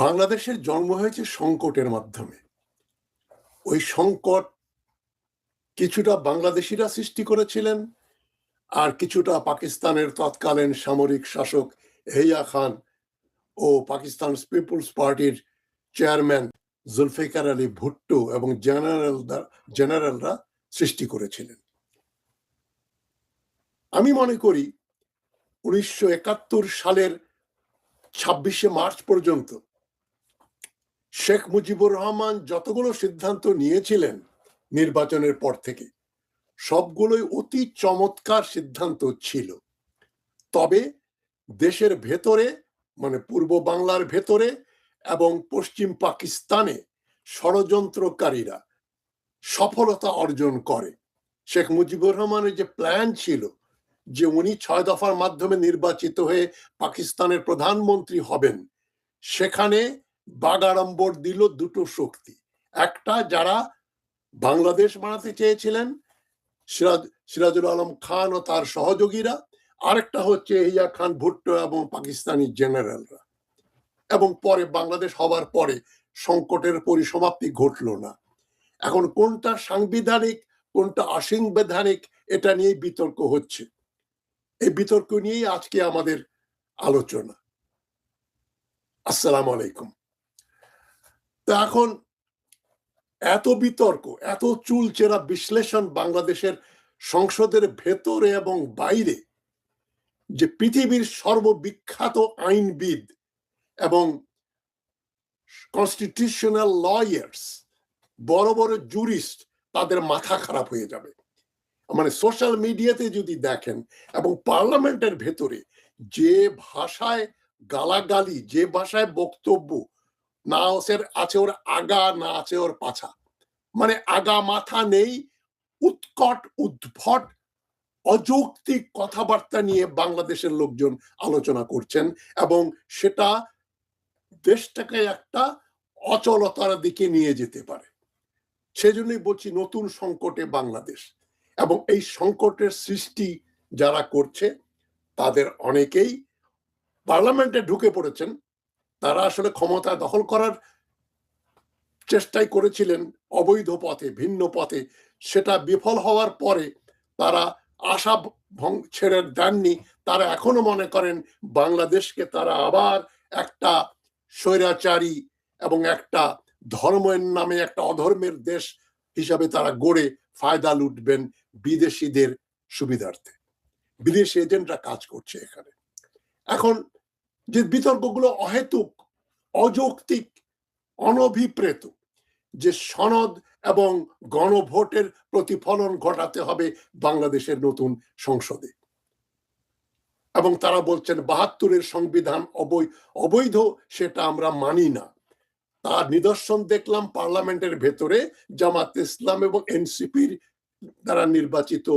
বাংলাদেশের জন্ম হয়েছে সংকটের মাধ্যমে। ওই সংকট কিছুটা বাংলাদেশিরা সৃষ্টি করেছিলেন, আর কিছুটা পাকিস্তানের তৎকালীন সামরিক শাসক এহিয়া খান ও পাকিস্তান পিপলস পার্টির চেয়ারম্যান জুলফিকার আলী ভুট্টো এবং জেনারেলরা সৃষ্টি করেছিলেন। আমি মনে করি 1971 সালের 26শে মার্চ পর্যন্ত শেখ মুজিবুর রহমান যতগুলো সিদ্ধান্ত নিয়েছিলেন নির্বাচনের পর থেকে, সবগুলোই অতি চমৎকার সিদ্ধান্ত ছিল। তবে দেশের ভেতরে, মানে পূর্ব বাংলার ভেতরে এবং পশ্চিম পাকিস্তানে ষড়যন্ত্রকারীরা সফলতা অর্জন করে। শেখ মুজিবুর রহমানের যে প্ল্যান ছিল যে উনি 6 দফার মাধ্যমে নির্বাচিত হয়ে পাকিস্তানের প্রধানমন্ত্রী হবেন, সেখানে বাগাড়ম্বর দিল দুটো শক্তি। একটা যারা বাংলাদেশ বানাতে চেয়েছিলেন, সিরাজুল আলম খান ও তার সহযোগীরা, আরেকটা হচ্ছে এহিয়া খান ভুট্টো এবং পাকিস্তানি জেনারেলরা। এবং পরে বাংলাদেশ হবার পরে সংকটের পরিসমাপ্তি ঘটল না। এখন কোনটা সাংবিধানিক কোনটা অসাংবিধানিক এটা নিয়ে বিতর্ক হচ্ছে। এই বিতর্ক নিয়েই আজকে আমাদের আলোচনা। আসসালামু আলাইকুম। তো এখন এত বিতর্ক, এত চুলচেরা বিশ্লেষণ বাংলাদেশের সংসদের ভেতরে এবং বাইরে, যে পৃথিবীর সর্ববিখ্যাত আইনবিদ এবং কনস্টিটিউশনাল লয়ার্স, বড় বড় জুরিস্ট, তাদের মাথা খারাপ হয়ে যাবে। মানে সোশ্যাল মিডিয়াতে যদি দেখেন এবং পার্লামেন্টের ভেতরে যে ভাষায় গালাগালি, যে ভাষায় বক্তব্য, না আছে ওর আগা, না আছে ওর পাছা, মানে আগা মাথা নেই, উৎকট উদ্ভট অযৌক্তিক কথাবার্তা নিয়ে বাংলাদেশের লোকজন আলোচনা করছেন, এবং সেটা দেশটাকে একটা অচলতার দিকে নিয়ে যেতে পারে। সেজন্যই বলছি নতুন সংকটে বাংলাদেশ। এবং এই সংকটের সৃষ্টি যারা করছে তাদের অনেকেই পার্লামেন্টে ঢুকে পড়েছেন। তারা আসলে ক্ষমতা দখল করার চেষ্টাই করেছিলেন অবৈধ পথে, ভিন্ন পথে। সেটা বিফল হওয়ার পরে তারা আশা ছেড়ে দেননি। তারা এখনো মনে করেন বাংলাদেশকে তারা আবার একটা স্বৈরাচারী এবং একটা ধর্মের নামে একটা অধর্মের দেশ হিসাবে তারা গড়ে ফায়দা লুটবেন বিদেশিদের সুবিধার্থে। বিদেশি এজেন্টরা কাজ করছে এখানে। এখন যে বিতর্কগুলো অহেতুক, অযৌক্তিক, অনভিপ্রেত, যে সনদ এবং গণভোটের প্রতিফলন ঘটাতে হবে বাংলাদেশের নতুন সংসদে, এবং তারা বলছেন 72-এর সংবিধান অবৈধ, সেটা আমরা মানি না। তার নিদর্শন দেখলাম পার্লামেন্টের ভেতরে জামাত ইসলাম এবং এনসিপির দ্বারা নির্বাচিত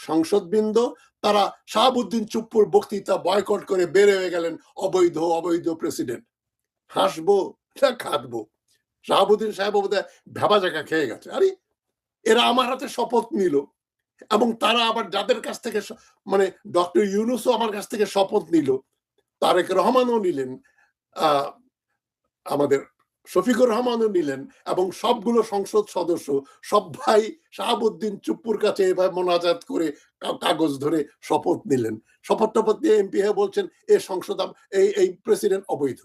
সংসদবৃন্দ, তারা শাহাবুদ্দিন চুপ্পুর বক্তৃতা বয়কট করে বের হয়ে গেলেন। অবৈধ অবৈধ প্রেসিডেন্ট। হাসবো না কাঁদবো? শাহাবুদ্দিন সাহেব বোধহয় ভেবা জায়গা খেয়ে গেছে। আরে এরা আমার হাতে শপথ নিল, এবং তারা আবার যাদের কাছ থেকে, মানে ডক্টর ইউনূসও আমার কাছ থেকে শপথ নিল, তারেক রহমানও নিলেন, আমাদের শফিকুর রহমানও নিলেন, এবং সবগুলো সংসদ সদস্য সবাই শাহাবুদ্দিন চুপ্পুর কাছে এভাবে মোনাজাত করে কাগজ ধরে শপথ নিলেন। শপথ টপথ দিয়ে এমপি হয়ে বলছেন এ সংসদ, এই প্রেসিডেন্ট অবৈধ।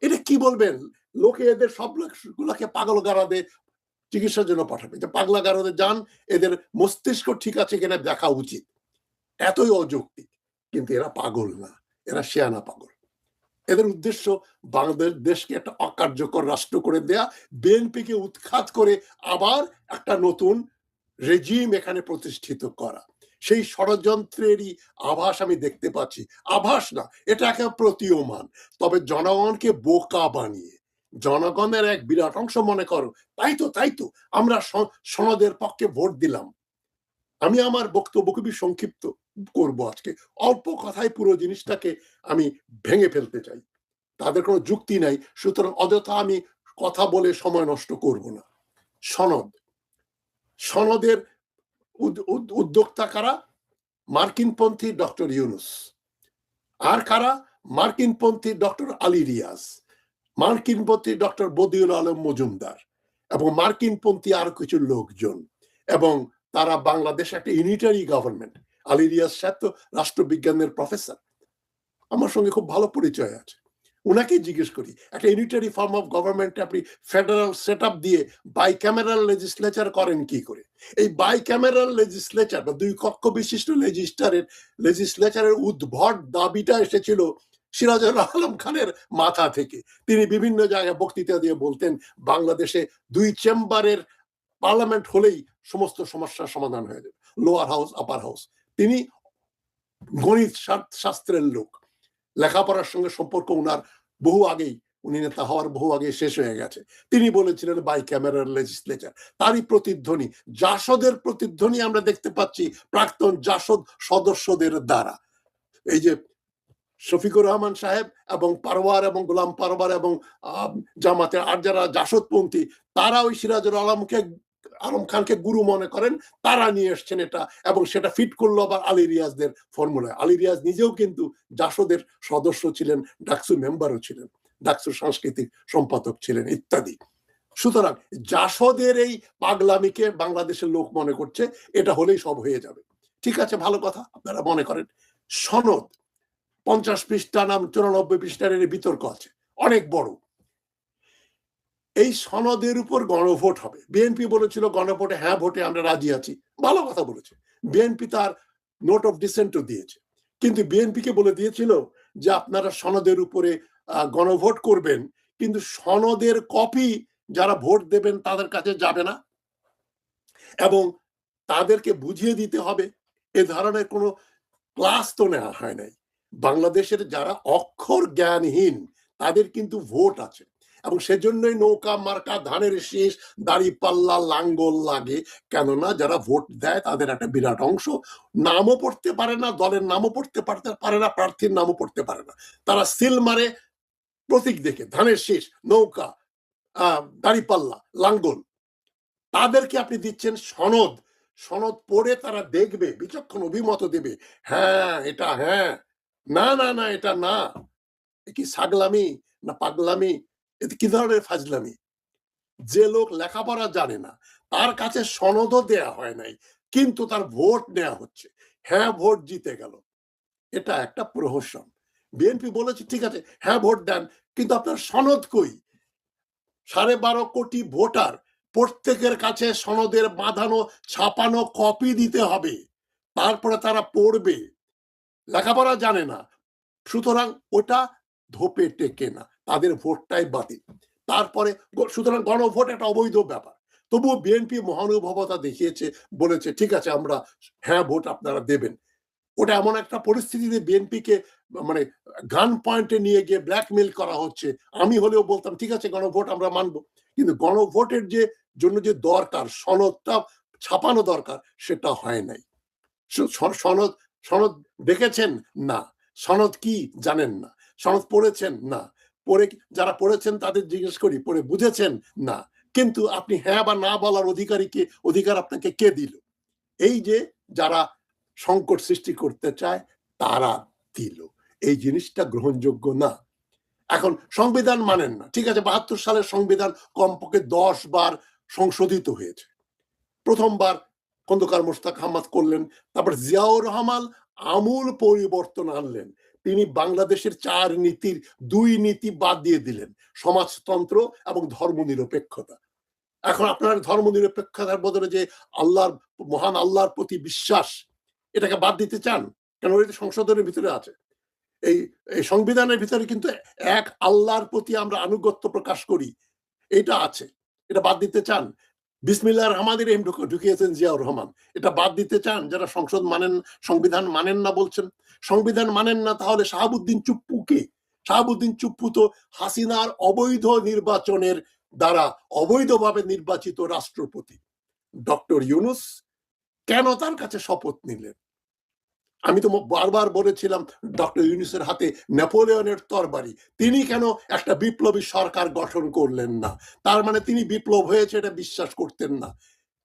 এটা কি বলবেন? লোকে এদের সবগুলাকে পাগল গারদে চিকিৎসার জন্য পাঠাবে। পাগলা গারদে যান, এদের মস্তিষ্ক ঠিক আছে কিনা দেখা উচিত। এতই অযৌক্তিক। কিন্তু এরা পাগল না, এরা শেয়ানা পাগল। এদের উদ্দেশ্য বাংলাদেশকে একটা অকার্যকর রাষ্ট্র করে দেয়া, বিএনপিকে উৎখাত করে আবার একটা নতুন রেজিম এখানে প্রতিষ্ঠিত করা। সেই ষড়যন্ত্রেরই আভাস আমি দেখতে পাচ্ছি। আভাস না, এটা একেবারে প্রতীয়মান। তবে জনগণকে বোকা বানিয়ে, জনগণের এক বিরাট অংশ মনে করো তাই তো আমরা সনদের পক্ষে ভোট দিলাম। আমি আমার বক্তব্য খুবই সংক্ষিপ্ত করব আজকে। অল্প কথায় পুরো জিনিসটাকে আমি ভেঙে ফেলতে চাই। তাদের কোনো যুক্তি নাই, সুতরাং অযথা আমি কথা বলে সময় নষ্ট করব না। সনদের উদ্যোক্তা কারা? মার্কিনপন্থী ডক্টর ইউনূস। আর কারা? মার্কিনপন্থী ডক্টর আলী রিয়াজ। মার্কিনপন্থী ডক্টর বদিউল আলম মজুমদার এবং মার্কিনপন্থী আরো কিছু লোকজন, এবং তারা বাংলাদেশে একটা ইউনিটারি গভর্নমেন্ট। আলী রিয়াজ সাহেব তো রাষ্ট্রবিজ্ঞানের প্রফেসর, আমার সঙ্গে খুব ভালো পরিচয় আছে। ওনাকেই জিজ্ঞেস করি, একটা ইউনিটারি ফর্ম অফ গভর্নমেন্ট আপনি ফেডারেল সেট আপ দিয়ে বাইক্যামেরাল লেজিসলেচার করেন কি করে? এই বাইক্যামেরাল লেজিসলেচার বা দুই কক্ষ বিশিষ্ট লেজিসলেচারের উদ্ভট দাবিটা এসেছিল সিরাজুল আলম খানের মাথা থেকে। তিনি বিভিন্ন জায়গায় বক্তৃতা দিয়ে বলতেন বাংলাদেশে দুই চেম্বারের পার্লামেন্ট হলেই সমস্ত সমস্যার সমাধান হয়ে যাবে, লোয়ার হাউস আপার হাউস। তিনি গণিত শাস্ত্রের লোক, লেখাপড়ার সঙ্গে সম্পর্ক উনার বহু আগেই, উনি নেতা হওয়ার বহু আগে শেষ হয়ে গেছে। তিনি বলেছিলেন বাই ক্যামেরাল লেজিসলেচার। তারই প্রতিধ্বনি, জাসদের প্রতিধ্বনি আমরা দেখতে পাচ্ছি প্রাক্তন জাসদ সদস্যদের দ্বারা। এই যে শফিকুর রহমান সাহেব এবং পারওয়ার এবং গোলাম পারওয়ার এবং জামাতের আর যারা জাসদপন্থী, তারা ওই সিরাজুল আলম খানকে গুরু মনে করেন, তারা নিয়ে এসছেন এটা, এবং সেটা ফিট করলো আবার আলী রিয়াজদের ফর্মুলায়। আলী রিয়াজ নিজেও কিন্তু জাসদের সদস্য ছিলেন, ডাকসু মেম্বারও ছিলেন, ডাকসুর সাংস্কৃতিক সম্পাদক ছিলেন ইত্যাদি। সুতরাং জাসদের এই পাগলামিকে বাংলাদেশের লোক মনে করছে এটা হলেই সব হয়ে যাবে। ঠিক আছে, ভালো কথা, আপনারা মনে করেন। সনদ 50 পৃষ্ঠা নাম 94 পৃষ্ঠার বিতর্ক আছে, অনেক বড়। এই সনদের উপর গণভোট হবে। বিএনপি বলেছিল গণভোটে হ্যাঁ ভোটে আমরা রাজি আছি, ভালো কথা বলেছে। বিএনপি তার নোট অফ ডিসেন্টও দিয়েছে, কিন্তু বিএনপিকে বলে দিয়েছিল যে আপনারা সনদের উপরে গণভোট করবেন, কিন্তু সনদের কপি যারা ভোট দেবেন তাদের কাছে যাবে না, এবং তাদেরকে বুঝিয়ে দিতে হবে। এ ধরনের কোনো ক্লাস তো নেওয়া হয় নাই। বাংলাদেশের যারা অক্ষর জ্ঞানহীন তাদের কিন্তু ভোট আছে, এবং সেজন্যই নৌকা মার্কা ধানের শীষ দাড়ি পাল্লা লাঙ্গল লাগে। কেননা যারা ভোট দেয় তাদের একটা বিরাট অংশ নামও পড়তে পারে না, দলের নামও পড়তে পারে না, প্রার্থীর নামও পড়তে পারে না। তারা সিল মারে প্রতীক দেখে, ধানের শীষ, নৌকা, দাড়ি পাল্লা, লাঙ্গল। তাদেরকে আপনি দিচ্ছেন সনদ, সনদ পড়ে তারা দেখবে, বিচক্ষণ অভিমত দেবে, হ্যাঁ এটা হ্যাঁ, না না না এটা না। কি ছাগলামি না পাগলামি? এতে কি ধরনের ফাজলামি? যে লোক লেখাপড়া জানে না তার কাছে সনদও দেয়া হয় নাই, কিন্তু তার ভোট নেওয়া হচ্ছে, হ্যাঁ ভোট জিতে গেল। এটা একটা প্রহসন। বিএনপি বলেছে ঠিক আছে হ্যাঁ ভোট দেন, কিন্তু আপনার সনদ কই? 12.5 কোটি ভোটার, প্রত্যেকের কাছে সনদের বাঁধানো ছাপানো কপি দিতে হবে, তারপরে তারা পড়বে। লেখাপড়া জানে না, সুতরাং ওটা ধোপে টেকে না, তাদের ভোটটাই বাতিল। তারপরে সুতরাং গণভোট একটা অবৈধ ব্যাপার। তবুও বিএনপি মহানুভবতা দেখিয়েছে, বলেছে ঠিক আছে আমরা হ্যাঁ ভোট আপনারা দেবেন। ওটা এমন একটা পরিস্থিতিতে বিএনপিকে মানে গান পয়েন্টে নিয়ে গিয়ে ব্ল্যাকমেল করা হচ্ছে। আমি হলেও বলতাম ঠিক আছে গণভোট আমরা মানব, কিন্তু গণভোটের যে জন্য যে দরকার সনদটা ছাপানো দরকার সেটা হয় নাই। সনদ সনদ দেখেছেন না, সনদ কি জানেন না, সনদ পড়েছেন না, পড়ে যারা পড়েছেন তাদের জিজ্ঞেস করি পড়ে বুঝেছেন না, কিন্তু আপনি হ্যাঁ বা না বলার অধিকার আপনাকে কে দিল? এই যে যারা সংকট সৃষ্টি করতে চায় তারা দিল। এই জিনিসটা গ্রহণযোগ্য না। এখন সংবিধান মানেন না, ঠিক আছে 72 সালের সংবিধান কমপক্ষে 10 বার সংশোধিত হয়েছে। প্রথমবার খন্দকার মোশতাক আহমদ করলেন, তারপর জিয়াউর রহমান আমূল পরিবর্তন আনলেন। তিনি বাংলাদেশের 4 নীতির 2 নীতি বাদ দিয়ে দিলেন, সমাজতন্ত্র এবং ধর্মনিরপেক্ষতা। এখন আপনার ধর্মনিরপেক্ষতার বদলে যে আল্লাহর মহান আল্লাহর প্রতি বিশ্বাস, এটাকে বাদ দিতে চান কেন? এটা সংশোধনের ভিতরে আছে। এই সংবিধানের ভিতরে কিন্তু এক আল্লাহর প্রতি আমরা আনুগত্য প্রকাশ করি, এটা আছে, এটা বাদ দিতে চান? বিসমিল্লাহির রহমানির রহিম ঢুকিয়েছেন জিয়াউর রহমান, এটা বাদ দিতে চান? যারা সংবিধান মানেন না বলছেন, সংবিধান মানেন না, তাহলে শাহাবুদ্দিন চুপ্পু কে? শাহাবুদ্দিন চুপ্পু তো হাসিনার অবৈধ নির্বাচনের দ্বারা অবৈধভাবে নির্বাচিত রাষ্ট্রপতি। ডক্টর ইউনূস কেন তার কাছে শপথ নিলেন? আমি তো বারবার বলেছিলাম ডক্টর ইউনূসের হাতে নেপোলিয়নের তরবারি, তিনি কেন একটা বিপ্লবী সরকার গঠন করলেন না? তার মানে তিনি বিপ্লব হয়েছে এটা বিশ্বাস করতেন না।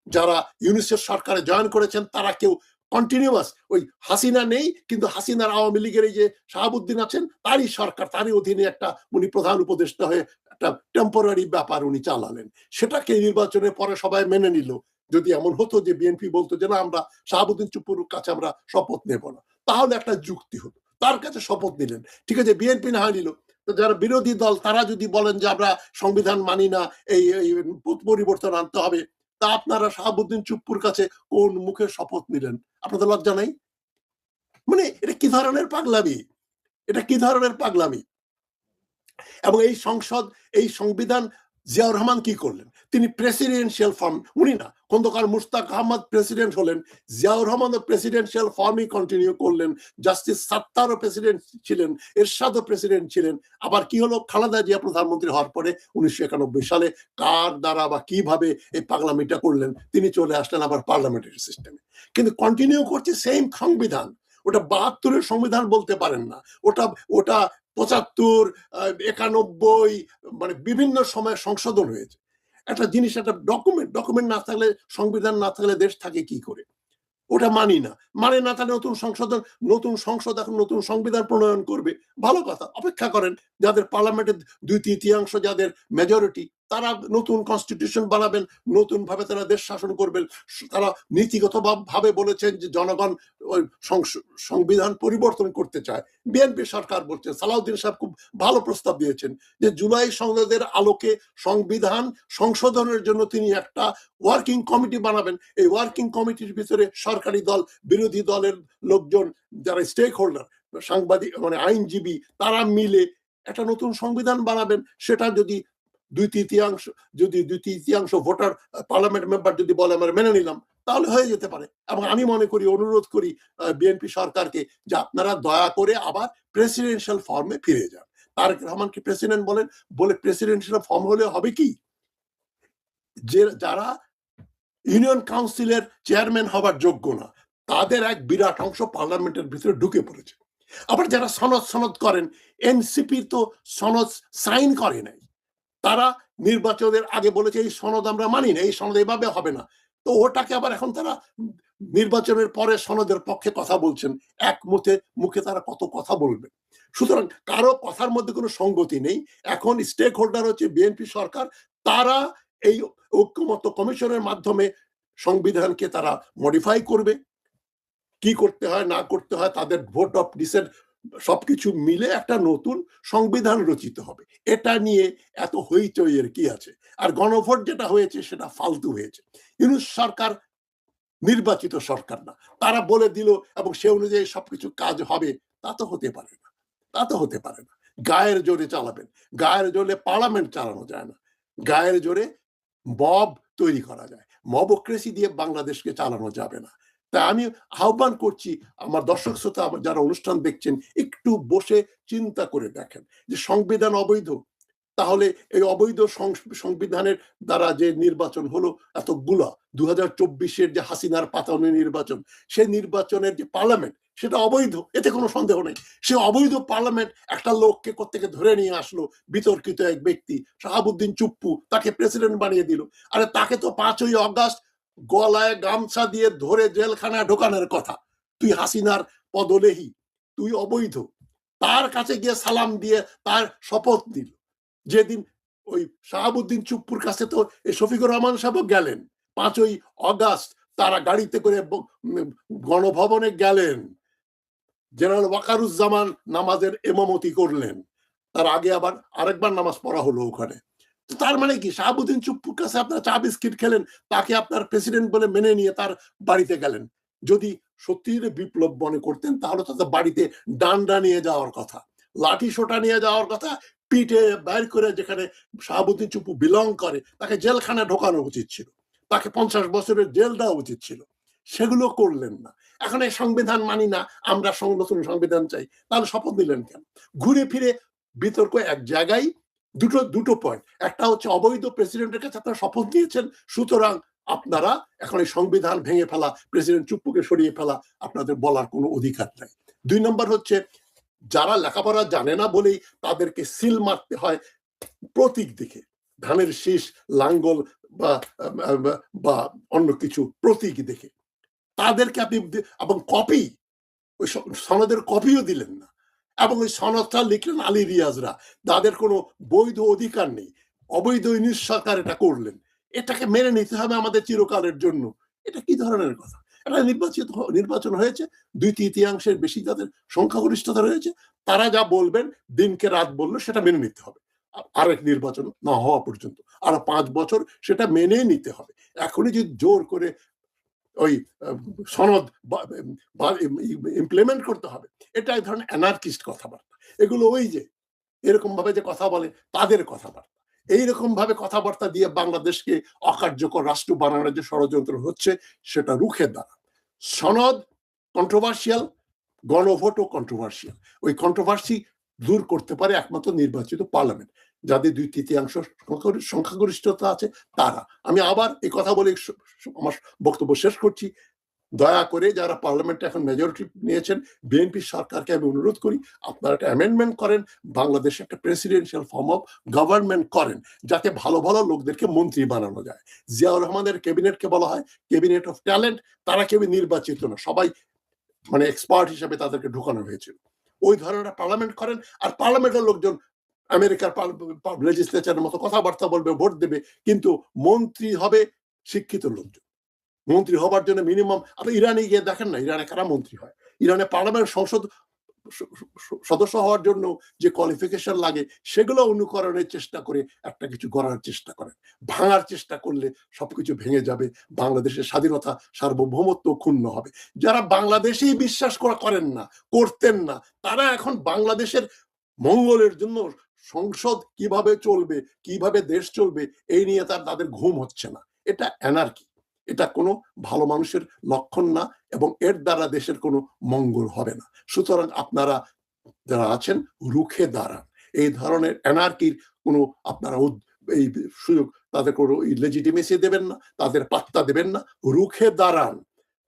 যারা ইউনূসের সরকারে জয়েন করেছেন তারা কেউ কন্টিনিউয়াস, ওই হাসিনা নেই কিন্তু হাসিনার আওয়ামী লীগের এই যে শাহাবুদ্দিন আছেন তারই সরকার, তারই অধীনে একটা উনি প্রধান উপদেষ্টা হয়ে একটা টেম্পোরারি ব্যাপার উনি চালালেন। সেটাকে নির্বাচনের পরে সবাই মেনে নিল। যদি এমন হতো যে বিএনপি বলতো যে না আমরা শাহাবুদ্দিন চুপ্পুর কাছে আমরা শপথ নেব না, তাহলে একটা যুক্তি হতো। তার কাছে শপথ নিলেন, ঠিক আছে, বিএনপি না হয় নিল, তো যারা বিরোধী দল তারা যদি বলেন যে আমরা সংবিধান মানি না, এই পরিবর্তন আনতে হবে, তা আপনারা শাহাবুদ্দিন চুপ্পুর কাছে কোন মুখে শপথ নিলেন? আপনাদের লজ্জা নাই? মানে এটা কি ধরনের পাগলামি, এটা কি ধরনের পাগলামি? এবং এই সংসদ, এই সংবিধান, জিয়াউর রহমান কি করলেন? তিনি প্রেসিডেন্সিয়াল ফর্ম, উনি না, খন্দকার মুশতাক আহমদ প্রেসিডেন্ট হলেন, জিয়াউর রহমানও প্রেসিডেন্সিয়াল ফর্মই কন্টিনিউ করলেন, জাস্টিস সাত্তারও প্রেসিডেন্ট ছিলেন, এরশাদও প্রেসিডেন্ট ছিলেন। আবার কি হলো, খালেদা জিয়া প্রধানমন্ত্রী হওয়ার পরে 1991 সালে কার দ্বারা বা কিভাবে এই পাগলামিটা করলেন, তিনি চলে আসলেন আবার পার্লামেন্টারি সিস্টেমে, কিন্তু কন্টিনিউ করছে সেম সংবিধান। ওটা 72-এর সংবিধান বলতে পারেন না, ওটা ওটা 75, 91, মানে বিভিন্ন সময় সংশোধন হয়েছে। একটা জিনিস, একটা ডকুমেন্ট না থাকলে, সংবিধান না থাকলে দেশ থাকে কি করে? ওটা মানি না, মানে না, তাহলে নতুন সংসদ এখন নতুন সংবিধান প্রণয়ন করবে, ভালো কথা, অপেক্ষা করেন। যাদের পার্লামেন্টের 2/3 যাদের মেজরিটি, তারা নতুন কনস্টিটিউশন বানাবেন, নতুন ভাবে তারা দেশ শাসন করবেন। তারা নীতিগত ভাবে বলেছেন যে জনগণ ওই সংবিধান পরিবর্তন করতে চায়। বিএনপি সরকার বলছে, সালাউদ্দিন সাহেব খুব ভালো প্রস্তাব দিয়েছেন যে জুলাই সংসদের আলোকে সংবিধান সংশোধনের জন্য তিনি একটা ওয়ার্কিং কমিটি বানাবেন। এই ওয়ার্কিং কমিটির ভিতরে সরকারি দল, বিরোধী দলের লোকজন, যারা স্টেক হোল্ডার, সাংবাদিক, মানে আইনজীবী, তারা মিলে একটা নতুন সংবিধান বানাবেন। সেটা যদি 2/3 ভোটার, পার্লামেন্ট মেম্বার যদি বলে আমরা মেনে নিলাম, তাহলে হয়ে যেতে পারে। এবং আমি মনে করি, অনুরোধ করি বিএনপি সরকারকে যে আপনারা দয়া করে আবার প্রেসিডেন্সিয়াল ফর্মে ফিরে যান। তারেক রহমানকে প্রেসিডেন্ট বলে প্রেসিডেন্সিয়াল ফর্ম হলে হবে কি, যে যারা ইউনিয়ন কাউন্সিলের চেয়ারম্যান হবার যোগ্য না, তাদের এক বিরাট অংশ পার্লামেন্টের ভিতরে ঢুকে পড়েছে। আবার যারা সনদ করেন, এনসিপি তো সনদ সাইন করে নাই, তারা নির্বাচনের আগে বলেছে এই সনদ আমরা মানি না, এই সনদ এভাবে হবে না। তো ওটাকে আবার এখন তারা নির্বাচনের পরে সনদের পক্ষে কথা বলছেন, এক মুখে তারা কত কথা বলবে। সুতরাং কারো কথার মধ্যে কোনো সঙ্গতি নেই। এখন স্টেক হোল্ডার হচ্ছে বিএনপি সরকার, তারা এই ঐক্যমত্য কমিশনের মাধ্যমে সংবিধানকে তারা মডিফাই করবে। কি করতে হয় না করতে হয় তাদের ভোট অফ ডিসেন্ট সবকিছু মিলে একটা নতুন সংবিধান রচিত হবে। এটা নিয়ে এত হইচইয়ের কি আছে? আর গণভোট যেটা হয়েছে সেটা ফালতু হয়েছে। ইউনূস সরকার নির্বাচিত সরকার না, তারা বলে দিল এবং সে অনুযায়ী সবকিছু কাজ হবে, তা তো হতে পারে না, তা তো হতে পারে না। গায়ের জোরে চালাবেন, গায়ের জোরে পার্লামেন্ট চালানো যায় না, গায়ের জোরে মব তৈরি করা যায়, মবক্রেসি দিয়ে বাংলাদেশকে চালানো যাবে না। তাই আমি আহ্বান করছি আমার দর্শক শ্রোতা, যারা অনুষ্ঠান দেখছেন, একটু বসে চিন্তা করে দেখেন যে সংবিধান অবৈধ, তাহলে এই অবৈধ সংবিধানের দ্বারা যে নির্বাচন হলো এতগুলা, 2024-এর যে হাসিনার পাতানো নির্বাচন, সেই নির্বাচনের যে পার্লামেন্ট, সেটা অবৈধ, এতে কোনো সন্দেহ নেই। সে অবৈধ পার্লামেন্ট একটা লোককে কোত্থেকে ধরে নিয়ে আসলো, বিতর্কিত এক ব্যক্তি শাহাবুদ্দিন চুপ্পু, তাকে প্রেসিডেন্ট বানিয়ে দিল। আরে তাকে তো 5ই অগাস্ট গলায় গামছা দিয়ে ধরে জেলখানায় ঢোকানোর কথা। তুই হাসিনার পদলেহী, তুই অবৈধ। তার কাছে গিয়ে সালাম দিয়ে তার শপথ দিল। যেদিন ওই শাহাবুদ্দিন চুপ্পুর কাছে তো শফিকুর রহমান সাহেব গেলেন, 5ই অগাস্ট তারা গাড়িতে করে গণভবনে গেলেন, জেনারেল ওয়াকারুজ্জামান নামাজের ইমামতি করলেন, তার আগে আবার আরেকবার নামাজ পড়া হলো ওখানে। তার মানে কি, শাহাবুদ্দিন চুপ্পুর কাছে আপনার চা বিস্কিট খেলেন, তাকে আপনার প্রেসিডেন্ট বলে মেনে নিয়ে তার বাড়িতে গেলেন। যদি সত্যি বিপ্লব মনে করতেন, তাহলে তাদের বাড়িতে ডান্ডা নিয়ে যাওয়ার কথা, লাঠি সোটা নিয়ে যাওয়ার কথা, পিঠে বাইর করে যেখানে শাহাবুদ্দিন চুপ্পু বিলং করে তাকে জেলখানায় ঢোকানো উচিত ছিল, তাকে 50 বছরের জেল দেওয়া উচিত ছিল। সেগুলো করলেন না। এখন এই সংবিধান মানি না, আমরা নতুন সংবিধান চাই, তাহলে শপথ নিলেন কেন? ঘুরে ফিরে বিতর্ক এক জায়গায়। দুটো পয়েন্ট, একটা হচ্ছে অবৈধ প্রেসিডেন্টের কাছে আপনারা শপথ নিয়েছেন, সুতরাং আপনারা এখন এই সংবিধান ভেঙে ফেলা, প্রেসিডেন্ট চুপ্পুকে সরিয়ে ফেলা আপনাদের বলার কোনো অধিকার নাই। 2 নম্বর হচ্ছে, যারা লেখাপড়া জানে না বলেই তাদেরকে সিল মারতে হয় প্রতীক দেখে, ধানের শীষ, লাঙ্গল বা অন্য কিছু প্রতীক দেখে। তাদেরকে আপনি এবং কপি, ওই সনদের কপিও দিলেন না, এবং ওই সনদটা লিখলেন আলী রিয়াজরা, তাদের কোনো বৈধ অধিকার নেই, অবৈধ ইউনিট সরকার এটা করলেন, এটাকে মেনে নিতে হবে আমাদের চিরকালের জন্য। এটা কি ধরনের কথা? এটা নির্বাচন হয়েছে, 2/3 বেশি যাদের সংখ্যাগরিষ্ঠতা রয়েছে, তারা যা বলবেন, দিনকে রাত বললো, সেটা মেনে নিতে হবে আরেক নির্বাচন না হওয়া পর্যন্ত, আর 5 বছর সেটা মেনে নিতে হবে। এখনই যদি জোর করে ওই সনদ ইমপ্লিমেন্ট করতে হবে, এটা এক ধরনের অ্যানার্কিস্ট কথাবার্তা। এগুলো ওই যে এরকম ভাবে যে কথা বলে তাদের কথাবার্তা, এইরকম ভাবে কথাবার্তা দিয়ে বাংলাদেশকে অকার্যকর রাষ্ট্র বানানোর যে ষড়যন্ত্র হচ্ছে, সেটা রুখে দাঁড়ান। সনদ কন্ট্রোভার্সিয়াল, গণভোটও কন্ট্রোভার্সিয়াল। ওই কন্ট্রোভার্সি দূর করতে পারে একমাত্র নির্বাচিত পার্লামেন্ট, যাদের 2/3 সংখ্যাগরিষ্ঠতা আছে তারা। আমি আবার এই কথা বলে আমার বক্তব্য শেষ করছি। দয়া করে যারা পার্লামেন্টে এখন মেজরিটি নিয়েছেন, বিএনপি সরকারকে আমি অনুরোধ করি, আপনারা একটা অ্যামেন্ডমেন্ট করেন, বাংলাদেশে একটা প্রেসিডেন্সিয়াল ফর্ম অফ গভর্নমেন্ট করেন, যাতে ভালো ভালো লোকদেরকে মন্ত্রী বানানো যায়। জিয়াউর রহমানের ক্যাবিনেটকে বলা হয় ক্যাবিনেট অফ ট্যালেন্ট, তারা কেউ নির্বাচিত না, সবাই মানে এক্সপার্ট হিসেবে তাদেরকে ঢুকানো হয়েছিল। ওই ধরনের পার্লামেন্ট করেন, আর পার্লামেন্টের লোকজন আমেরিকার লেজিসলেচারের মতো কথাবার্তা বলবে, ভোট দেবে, কিন্তু মন্ত্রী হবে শিক্ষিত লোকজন। মন্ত্রী হবার জন্য মিনিমাম, আপনি ইরানে গিয়ে দেখেন না, ইরানে কারা মন্ত্রী হয়। ইরানে পার্লামেন্ট সংসদ সদস্য হওয়ার জন্য যে কোয়ালিফিকেশন লাগে, সেগুলো অনুকরণের চেষ্টা করে একটা কিছু করার চেষ্টা করেন। ভাঙার চেষ্টা করলে সবকিছু ভেঙে যাবে, বাংলাদেশের স্বাধীনতা সার্বভৌমত্ব ক্ষুণ্ণ হবে। যারা বাংলাদেশেই বিশ্বাস করেন না, করতেন না, তারা এখন বাংলাদেশের মঙ্গলের জন্য সংসদ কিভাবে চলবে, কিভাবে দেশ চলবে, এই নিয়ে তাদের ঘুম হচ্ছে না। এটা অ্যানার্কি, এটা কোনো ভালো মানুষের লক্ষণ না, এবং এর দ্বারা দেশের কোনো মঙ্গল হবে না। সুতরাং আপনারা যারা আছেন, রুখে দাঁড়ান। এই ধরনের অ্যানার্কির কোনো আপনারা এই সুযোগ, তাদের কোনো লেজিটিমেসি দেবেন না, তাদের পাত্তা দেবেন না, রুখে দাঁড়ান।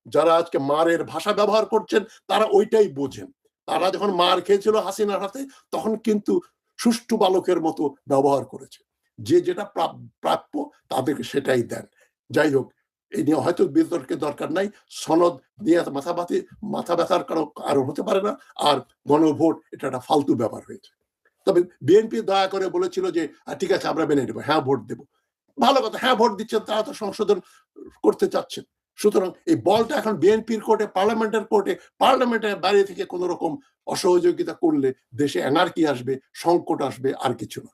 যারা আজকে মারের ভাষা ব্যবহার করছেন, তারা ওইটাই বোঝেন। তারা যখন মার খেয়েছিল হাসিনার হাতে, তখন কিন্তু সুষ্ঠু বালকের মতো ব্যবহার করেছে। যে যেটা প্রাপ্য তাদেরকে সেটাই দেন। যাই হোক, এই নিয়ে হয়তো বিতর্কের দরকার নাই। সনদ নিয়ে মাথা ব্যথার কারণ হতে পারে না, আর গণভোট এটা একটা ফালতু ব্যাপার হয়েছে। তবে বিএনপি দয়া করে বলেছিল যে ঠিক আছে, আমরা মেনে নেব, হ্যাঁ ভোট দেব। ভালো কথা, হ্যাঁ ভোট দিচ্ছেন, তারা তো সংশোধন করতে চাচ্ছেন। সুতরাং এই বলটা এখন বিএনপির কোর্টে, পার্লামেন্টের কোর্টে। পার্লামেন্টের বাইরে থেকে কোন রকম অসহযোগিতা করলে দেশে অ্যানার্কি আসবে, সংকট আসবে, আর কিছু না।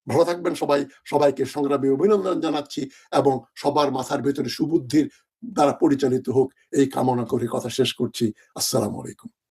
ভালো থাকবেন সবাই। সবাইকে সংগ্রামী অভিনন্দন জানাচ্ছি, এবং সবার মাথার ভেতরে সুবুদ্ধির দ্বারা পরিচালিত হোক, এই কামনা করে কথা শেষ করছি। আসসালামু আলাইকুম।